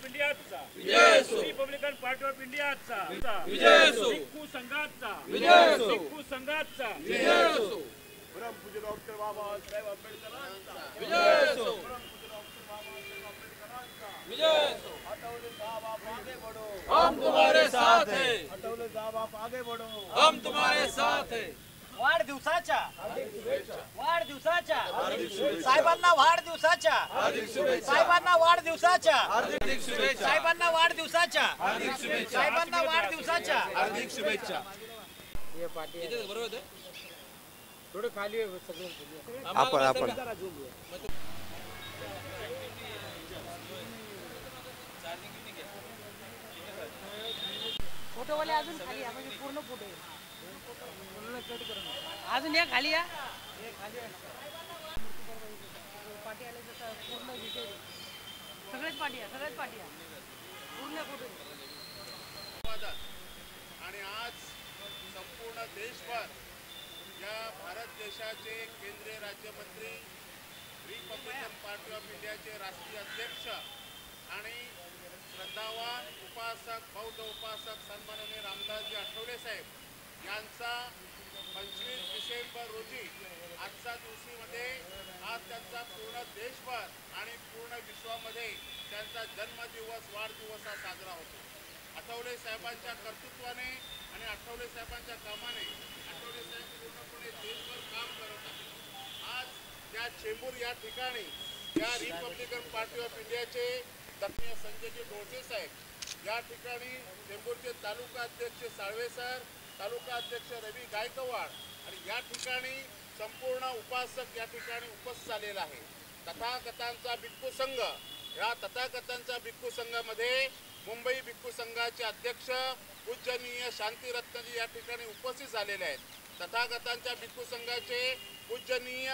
Of इंडियाचा विजय असो. Republican party of इंडियाचा विजय असो. भिक्खू संघाचा विजय असो. भिक्खू संघाचा विजय असो. परमपूज्य डॉक्टर बाबासाहेब आंबेडकरांचा विजय असो. परमपूज्य डॉक्टर बाबासाहेब आंबेडकरांचा विजय असो. आठवले साहब आप आगे बढ़ो, हम तुम्हारे साथ हैं. आठवले साहब आप आगे बढ़ो. हम तुम्हारे साथ हैं. वाढदिवसाच्या साहेबांना वाढदिवसाच्या साहेबांना वाढदिवसाच्या हार्दिक शुभेच्छा. साहेबांना वाढदिवसाच्या हार्दिक शुभेच्छा. साहेबांना वाढदिवसाच्या हार्दिक शुभेच्छा. इथे बरोबर आहे? थोडं खाली आम्हाला आपण फोटोवाले अजून खाली या म्हणजे पूर्ण फोटो अजून या खाली या पाठी आले जसं पूर्ण डिटेल सगळेच पाठी या पूर्ण फोटो. आणि आज संपूर्ण देशभर या भारत देशाचे केंद्रीय राज्यमंत्री, रिपब्लिकन पार्टी ऑफ इंडियाचे राष्ट्रीय अध्यक्ष आणि श्रद्धावान उपासक, बौद्ध उपासक सन्माननीय रामदासजी आठवले साहेब यांचा 25 डिसेंबर रोजी आजच्या दिवशीमध्ये आज त्यांचा पूर्ण देशभर आणि पूर्ण विश्वामध्ये त्यांचा जन्मदिवस, वाढदिवस हा साजरा होतो. आठवले साहेबांच्या कर्तृत्वाने आणि आठवले साहेबांच्या कामाने आठवले साहेब पूर्णपणे देशभर काम करत आहेत. आज त्या चेंबूर या ठिकाणी या रिपब्लिकन पार्टी ऑफ इंडियाचे दक्षिण संजयजी डोळसे साहेब, या ठिकाणी चेंबूरचे तालुका अध्यक्ष साळवे सर, तालुका अध्यक्ष रवी गायकवाड आणि या ठिकाणी संपूर्ण उपासक या ठिकाणी उपस्थित झालेला आहे. तथागतांचा भिक्खू संघ, या तथागतांच्या भिक्खू संघामध्ये मुंबई भिक्खू संघाचे अध्यक्ष पूजनीय शांतिरत्नजी या ठिकाणी उपस्थित झालेले आहेत. तथागतांच्या भिक्खू संघाचे पूजनीय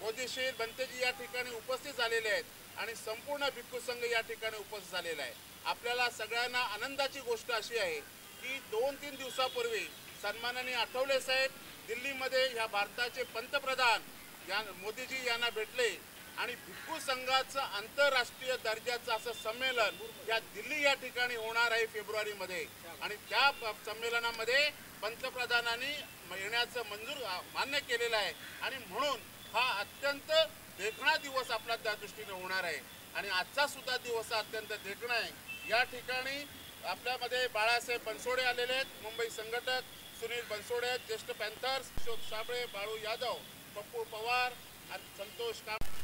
बोधिशील बनतेजी या ठिकाणी उपस्थित झालेले आहेत आणि संपूर्ण भिक्खू संघ या ठिकाणी उपस्थित झालेला आहे. आपल्याला सगळ्यांना आनंदाची गोष्ट अशी आहे की 2-3 दिवसापूर्वी सन्माननीय आठवले साहेब दिल्लीमध्ये ह्या भारताचे पंतप्रधान या मोदीजी यांना भेटले आणि भिक्खू संघाचं आंतरराष्ट्रीय दर्जाचं असं संमेलन या दिल्ली या ठिकाणी होणार आहे फेब्रुवारीमध्ये आणि त्या संमेलनामध्ये पंतप्रधानांनी येण्याचं मान्य केलेलं आहे आणि म्हणून हा अत्यंत देखणा दिवस आपला त्या दृष्टीने होणार आहे आणि आजचा सुद्धा दिवस अत्यंत देखणा आहे. या ठिकाणी आपल्यामध्ये बाळासाहेब बनसोडे आलेले आहेत, मुंबई संघटक सुनील बनसोडे आहेत, ज्येष्ठ पॅन्थर्स अशोक साबळे, बाळू यादव, पप्पू पवार आणि संतोष काम.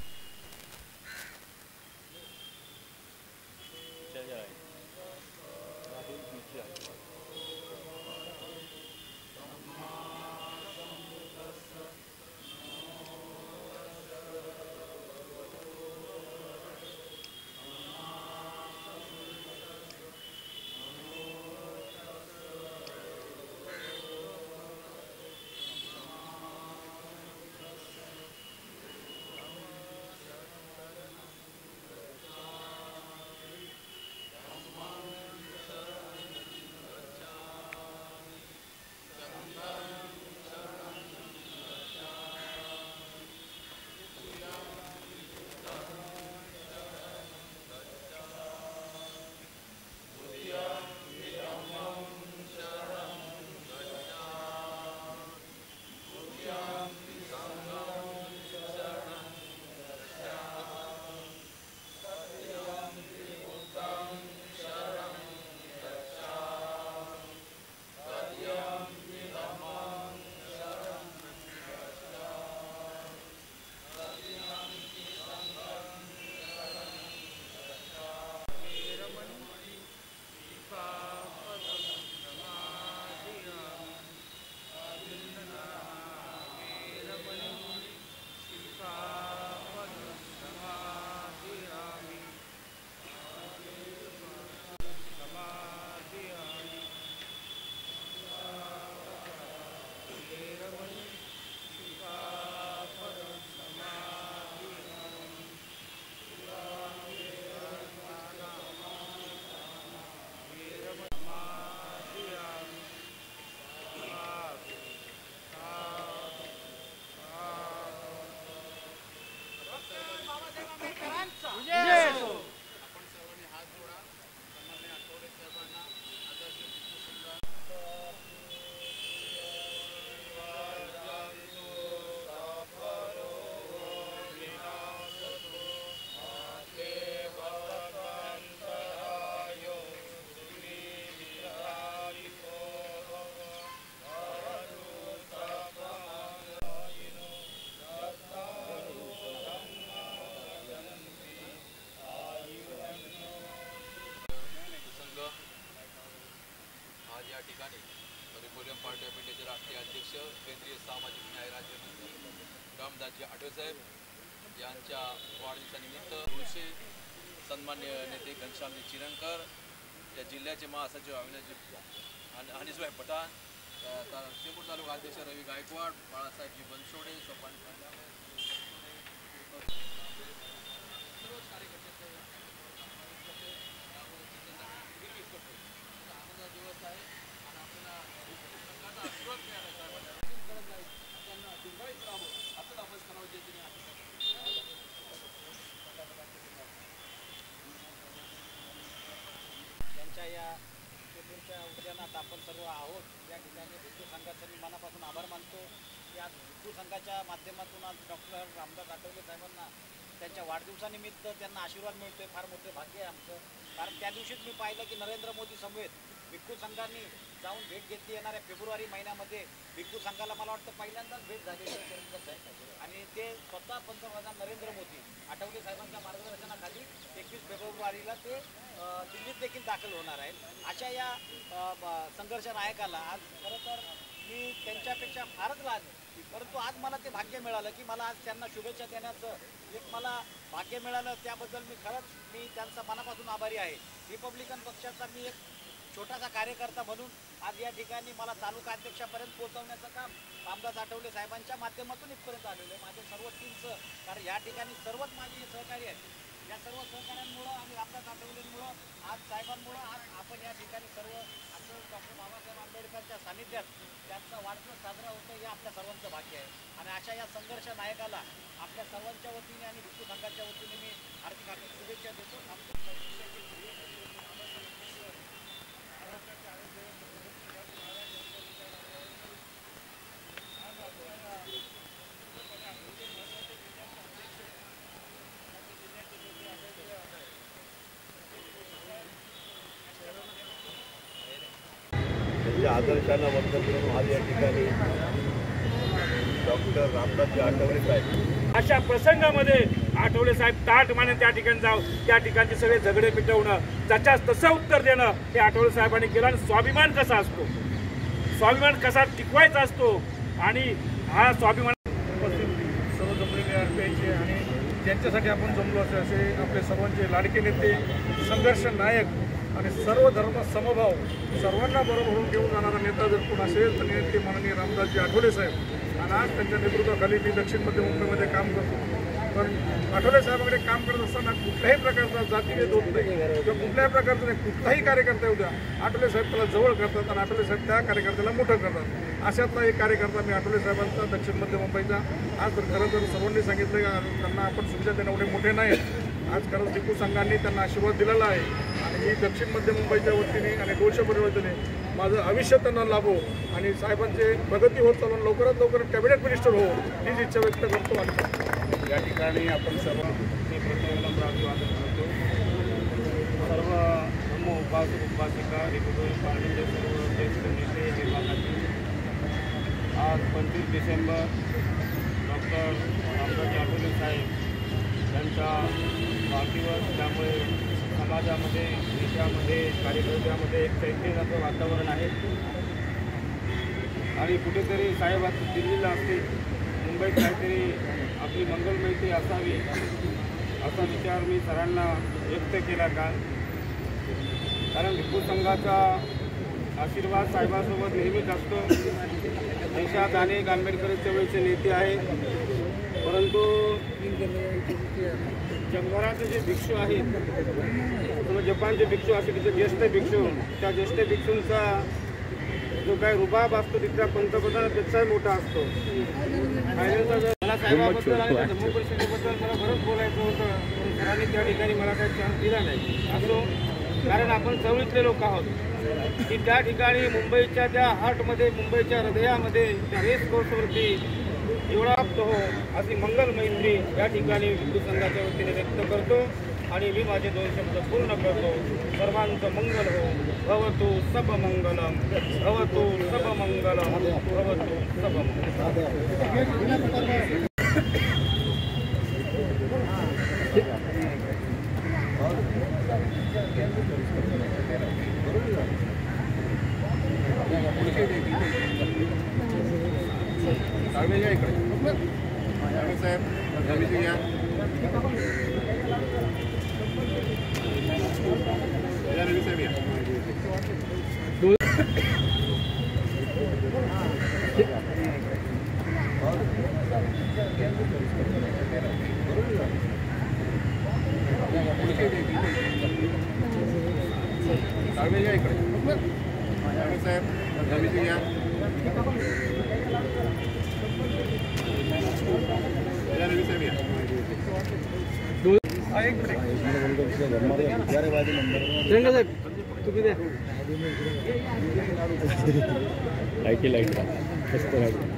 आज या ठिकाणी रिपब्लिकन पार्टी ऑफ इंडियाचे राष्ट्रीय अध्यक्ष केंद्रीय सामाजिक न्याय राज्यमंत्री रामदासजी आठवलेसाहेब यांच्या वाढदिवसानिमित्त तुळशी सन्मान्य नेते घनश्यामजी चिरणकर, या जिल्ह्याचे महासचिव हनीसभाई पठाण, शेपूर तालुका अध्यक्ष रवी गायकवाड, बाळासाहेबजी बनसोडे, सोपान सर्वच कार्यकर्त्यांचा आनंदाचा दिवस आहे आणि आपल्याला संघाचा आशीर्वाद मिळाला त्यांना दुर्गाईत राहावं असंच आपण करावं जे त्यांच्या या शेपूरच्या उद्यानात आपण सर्व आहोत। या ठिकाणी हिंदू संघाचा मी मनापासून आभार मानतो। या हिंदू संघाच्या माध्यमातून आज डॉक्टर रामदास आठवले साहेबांना त्यांच्या वाढदिवसानिमित्त त्यांना आशीर्वाद मिळतोय। फार मोठे भाग्य आहे आमचं, कारण त्या दिवशीच मी पाहिलं की नरेंद्र मोदी समवेत भिक्खू संघांनी जाऊन भेट घेतली। येणाऱ्या फेब्रुवारी महिन्यामध्ये भिक्खू संघाला मला वाटतं पहिल्यांदाच भेट झालेली आहे आणि ते स्वतः पंतप्रधान नरेंद्र मोदी आठवले साहेबांच्या मार्गदर्शनाखाली 21 फेब्रुवारीला ते दिल्लीत देखील दाखल होणार आहेत। अशा या संघर्ष नायकाला आज खरं तर मी त्यांच्यापेक्षा फारच लहान आहे, परंतु आज मला ते भाग्य मिळालं की मला आज त्यांना शुभेच्छा देण्याचं एक मला भाग्य मिळालं। त्याबद्दल मी त्यांचा मनापासून आभारी आहे। रिपब्लिकन पक्षाचा मी एक छोटासा कार्यकर्ता म्हणून आज या ठिकाणी मला तालुका अध्यक्षापर्यंत पोहोचवण्याचं काम रामदास आठवले साहेबांच्या माध्यमातून इथपर्यंत आलेलं आहे। माझ्या सर्व टीमचं, कारण या ठिकाणी सर्वच माझे सहकारी आहेत। या सर्व सहकाऱ्यांमुळं आणि रामदास आठवलेंमुळं आज साहेबांमुळं आज आपण या ठिकाणी सर्व असं डॉक्टर बाबासाहेब आंबेडकरच्या सानिध्यात त्यांचा वाढदिवस साजरा होतो, हे आपल्या सर्वांचं भाग्य आहे। आणि अशा या संघर्ष नायकाला आपल्या सर्वांच्या वतीने आणि हिंदू संघाच्या वतीने मी हार्दिक शुभेच्छा देतो। त्यांच्या आदर्शांना वंदन करून आज या ठिकाणी डॉक्टर रामदासजी आठवले साहेब अशा प्रसंगामध्ये आठवले साहेब ताटमाने त्या ठिकाणी जाऊन त्या ठिकाणचे सगळे झगडे मिटवणं, त्याच्याच तसं उत्तर देणं हे आठवले साहेबांनी केलं। आणि स्वाभिमान कसा असतो, स्वाभिमान कसा टिकवायचा असतो आणि हा स्वाभिमान सर्व जमलेले आरपीआयचे आणि ज्यांच्यासाठी आपण जमलो असे आपले सर्वांचे लाडके नेते, संघर्ष नायक आणि सर्व धर्म समभाव सर्वांना बरोबर घेऊन जाणारा नेता जर कोण असेल तर नेते माननीय रामदासजी आठवले साहेब। आणि आज त्यांच्या नेतृत्वाखाली मी दक्षिण मध्य मुंबईमध्ये काम करतो, पण आठवले साहेबांकडे काम करत असताना कुठल्याही प्रकारचा जातीभेद होत नाही किंवा कुठल्याही प्रकारचा नाही। कुठलाही कार्यकर्ता उद्या आठवले साहेब त्याला जवळ करतात आणि आठवले साहेब त्या कार्यकर्त्याला मोठं करतात। अशातला एक कार्यकर्ता मी आठवले साहेबांचा दक्षिण मध्य मुंबईचा। आज खरं तर सर्वांनी सांगितलं की त्यांना आपण सुविधा देणं एवढे मोठे नाहीत। आज खरंच भिक्खू संघांनी त्यांना आशीर्वाद दिलेला आहे आणि मी दक्षिण मध्य मुंबईच्या वतीने आणि गोलशा परिवर्तने माझं आयुष्य त्यांना लाभो आणि साहेबांचे प्रगती होत चालून लवकरात लवकर कॅबिनेट मिनिस्टर हो हीच इच्छा व्यक्त करतो। आणि या ठिकाणी आपण सर्व अभिवादन करतो। सर्व धर्म उपासक उपासिका रिपब्लिकन पार्टीचे सर्व ज्येष्ठ नेते विभागातील आज 25 डिसेंबर डॉक्टर रामदासजी आठवले साहेब यांचा वाढदिवस, त्यामुळे समाजामध्ये, देशामध्ये, कार्यकर्त्यामध्ये एक चैतन्याचं वातावरण आहे आणि कुठेतरी साहेब आता दिल्लीला असते, मुंबईत काहीतरी आपली मंगलमैत्री असावी असा विचार मी सरांना व्यक्त केला काल। कारण भिक्खू संघाचा आशीर्वाद साहेबांसोबत नेहमीच असतो। देशात अनेक आंबेडकरी चळवळीचे नेते आहेत, परंतु जगभराचे जे भिक्षू आहेत, जपानचे भिक्षू असे तिथे ज्येष्ठ भिक्षू, त्या ज्येष्ठ भिक्षूंचा जो काही रुबाब असतो तिथल्या पंतप्रधानापेक्षाही मोठा असतो। मला साहेबाबद्दल आणि जम्मू परिषदेबद्दल मला बरंच बोलायचं होतं, पण सरांनी त्या ठिकाणी मला काही चान्स दिला नाही। असो, कारण आपण चळवळीतले लोक आहोत की त्या ठिकाणी मुंबईच्या त्या हार्टमध्ये, मुंबईच्या हृदयामध्ये, त्या रेस कोर्सवरती एवढा हो अशी मंगल मैत्री या ठिकाणी हिंदू संघाच्या वतीने व्यक्त करतो आणि मी माझे 2 शब्द पूर्ण करतो। सर्वांचं मंगल हो, भवतु सब मंगलम, भवतु सब मंगलम, भवतु सब मंगलम। दानवे या इकडे दानवे साहेब दानवेजी या रवी साहेब या दानवे या इकडे दानवे साहेब दानवेजी या रवी साहेब या लाईट मस्त लाईट मस्त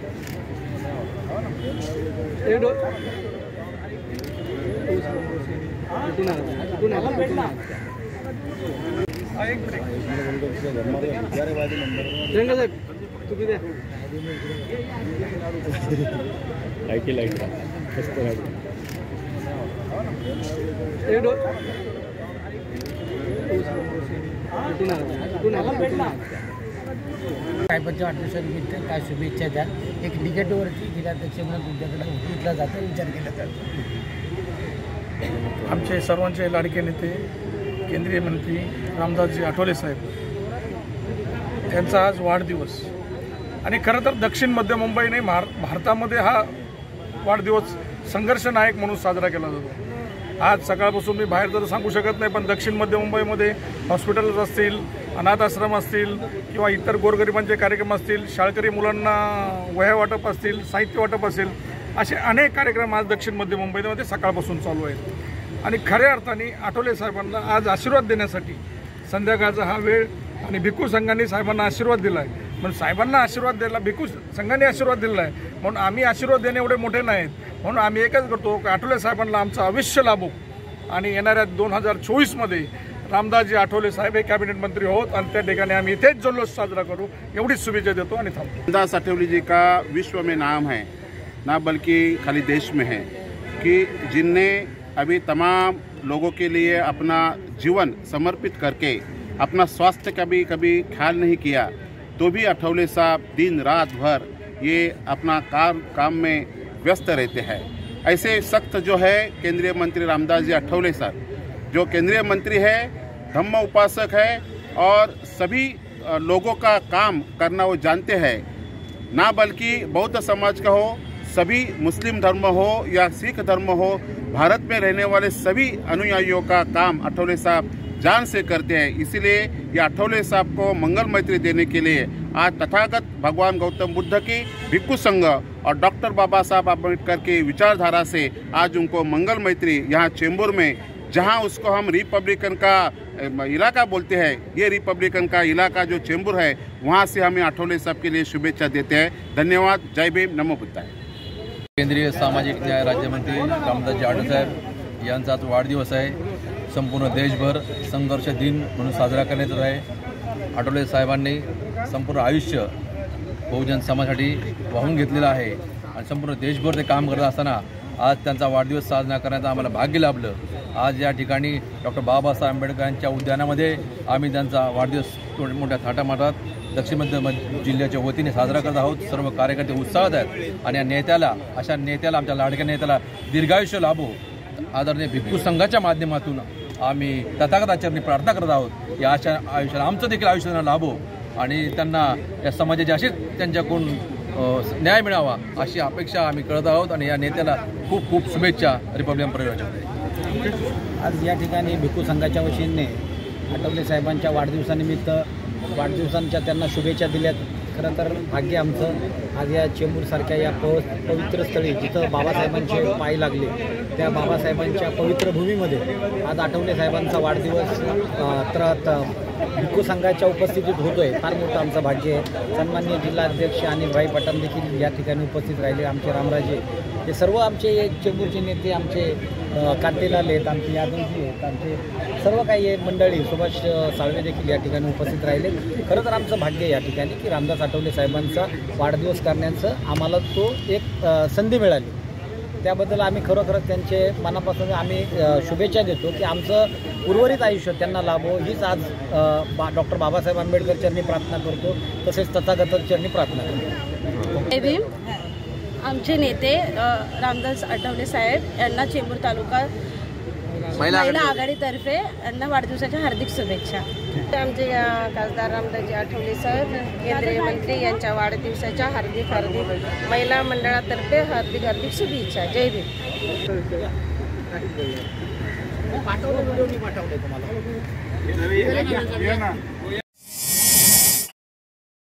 साहेबांच्या वाढदिवसानिमित्त काय शुभेच्छा द्या. एक निगेटिव्हवरती जिल्हाध्यक्ष म्हणून तुमच्याकडे उठला जातो विचार केला जातो. आमचे सर्वांचे लाडके नेते केंद्रीय मंत्री रामदासजी आठवले साहेब यांचा आज वाढदिवस आणि खरं तर दक्षिण मध्य मुंबई नाही भारतामध्ये हा वाढदिवस संघर्ष नायक म्हणून साजरा केला जातो. आज सकाळपासून मी बाहेर तर सांगू शकत नाही, पण दक्षिण मध्य मुंबईमध्ये हॉस्पिटल्स असतील, अनाथ आश्रम असतील किंवा इतर गोरगरिबांचे कार्यक्रम असतील, शाळकरी मुलांना वह्या वाटप असतील, साहित्य वाटप असेल, असे अनेक कार्यक्रम आज दक्षिण मध्य मुंबईमध्ये सकाळपासून चालू आहेत. आणि खऱ्या अर्थाने आठवले साहेबांना आज आशीर्वाद देण्यासाठी संध्याकाळचा हा वेळ आणि भिक्खू संघांनी साहेबांना आशीर्वाद दिला आहे. म्हणून साहेबांना आशीर्वाद द्यायला भिक्खू संघाने आशीर्वाद दिला आहे, म्हणून आम्ही आशीर्वाद देणे एवढे मोठे नाहीत. म्हणून आम्ही एकच करतो की आठवले साहेबांना आमचं आयुष्य लाभो आणि येणाऱ्या 2024मध्ये रामदासजी आठवले साहेब हे कॅबिनेट मंत्री होत आणि त्या ठिकाणी आम्ही इथेच जल्लोष साजरा करू एवढीच शुभेच्छा देतो आणि थांबतो. रामदास अठावले जी का विश्व में नाम है, ना बल्कि खाली देश में है, कि जिनने अभी तमाम लोगों के लिए अपना जीवन समर्पित करके अपना स्वास्थ्य का भी कभी ख्याल नहीं किया, तो भी अठावले साहब दिन रात भर ये अपना काम में व्यस्त रहते हैं. ऐसे सख्त जो है केंद्रीय मंत्री रामदास जी अठावले साहब, जो केंद्रीय मंत्री है, धम्म उपासक है और सभी लोगों का काम करना वो जानते हैं, ना बल्कि बौद्ध समाज का हो, सभी मुस्लिम धर्म हो या सिख धर्म हो, भारत में रहने वाले सभी अनुयायियों का काम अठावले साहब जान से करते हैं. इसीलिए ये अठावले साहब को मंगल मैत्री देने के लिए आज तथागत भगवान गौतम बुद्ध की भिक्खू संघ और डॉक्टर बाबा साहब अम्बेडकर की विचारधारा से आज उनको मंगल मैत्री यहाँ चेंबूर में, जहाँ उसको हम रिपब्लिकन का इलाका बोलते हैं, ये रिपब्लिकन का इलाका जो चेंबूर है, वहाँ से हमें आठवले साहब के लिए शुभेच्छा देते हैं. धन्यवाद. जय भीम. नमो बुद्धाय. केंद्रीय सामाजिक न्याय राज्यमंत्री रामदासजी आठवले साहेब यांचा आज वाढदिवस आहे. संपूर्ण देशभर संघर्ष दिन म्हणून साजरा करण्यात येत आहे. आठवले साहेबांनी संपूर्ण आयुष्य बहुजन समाजासाठी वाहून घेतलेलं आहे आणि संपूर्ण देशभर ते काम करत असताना आज त्यांचा वाढदिवस साजरा करण्याचं आम्हाला भाग्य लाभलं. आज या ठिकाणी डॉक्टर बाबासाहेब आंबेडकरांच्या उद्यानामध्ये आम्ही त्यांचा वाढदिवस मोठ्या थाटामाटात दक्षिण मध्य जिल्ह्याच्या वतीने साजरा करत आहोत. सर्व कार्यकर्ते उत्साहात आहेत आणि या नेत्याला, अशा नेत्याला, आमच्या लाडक्या नेत्याला दीर्घायुष्य लाभो आदरणीय भिक्खू संघाच्या माध्यमातून आम्ही तथागताचरणी प्रार्थना करत आहोत. या अशा आयुष्याला आमचं देखील आयुष्य त्यांना लाभो आणि त्यांना या समाजाची अशीच त्यांच्याकडून न्याय मिळावा अशी अपेक्षा आम्ही करत आहोत आणि या नेत्याला खूप खूप शुभेच्छा रिपब्लिकन परिवाराच्या. आज या ठिकाणी भिक्खू संघाच्या वतीने आठवले साहेबांच्या वाढदिवसानिमित्त वाढदिवसांच्या त्यांना शुभेच्छा दिल्यात. खरं तर भाग्य आमचं आज या चेंबूरसारख्या या पवित्र स्थळी जिथं बाबासाहेबांचे पाय लागले त्या बाबासाहेबांच्या पवित्र भूमीमध्ये आज आठवले साहेबांचा वाढदिवस तर भिक्खू संघाच्या उपस्थितीत होतोय. फार मोठं आमचं भाग्य आहे. सन्माननीय जिल्हाध्यक्ष अनिलभाई पठाण देखील या ठिकाणी उपस्थित राहिले. आमचे रामराजे हे सर्व आमचे चेंबूरचे नेते, आमचे कांतीलाल आहेत, आमचे यादवजी आहेत, आमचे सर्व काही मंडळी, सुभाष साळवे देखील या ठिकाणी उपस्थित राहिले. खरं तर आमचं भाग्य या ठिकाणी की रामदास आठवले साहेबांचा वाढदिवस करण्याचं आम्हाला तो एक संधी मिळाली. त्याबद्दल आम्ही खरोखरच त्यांचे मनापासून आम्ही शुभेच्छा देतो की आमचं उर्वरित आयुष्य त्यांना लाभो हीच आज डॉक्टर बाबासाहेब आंबेडकर चरणी प्रार्थना करतो, तसेच तथागत चरणी प्रार्थना करतो. आमचे नेते रामदास आठवले साहेब यांना चेंबूर तालुका महिला आघाडीतर्फे यांना वाढदिवसाच्या हार्दिक शुभेच्छा. आमचे खासदार रामदासजी आठवले साहेब केंद्रीय मंत्री यांच्या वाढदिवसाच्या हार्दिक महिला मंडळातर्फे हार्दिक शुभेच्छा. जय भीम. पाठवलं व्हिडिओ मी पाठवले तुम्हाला.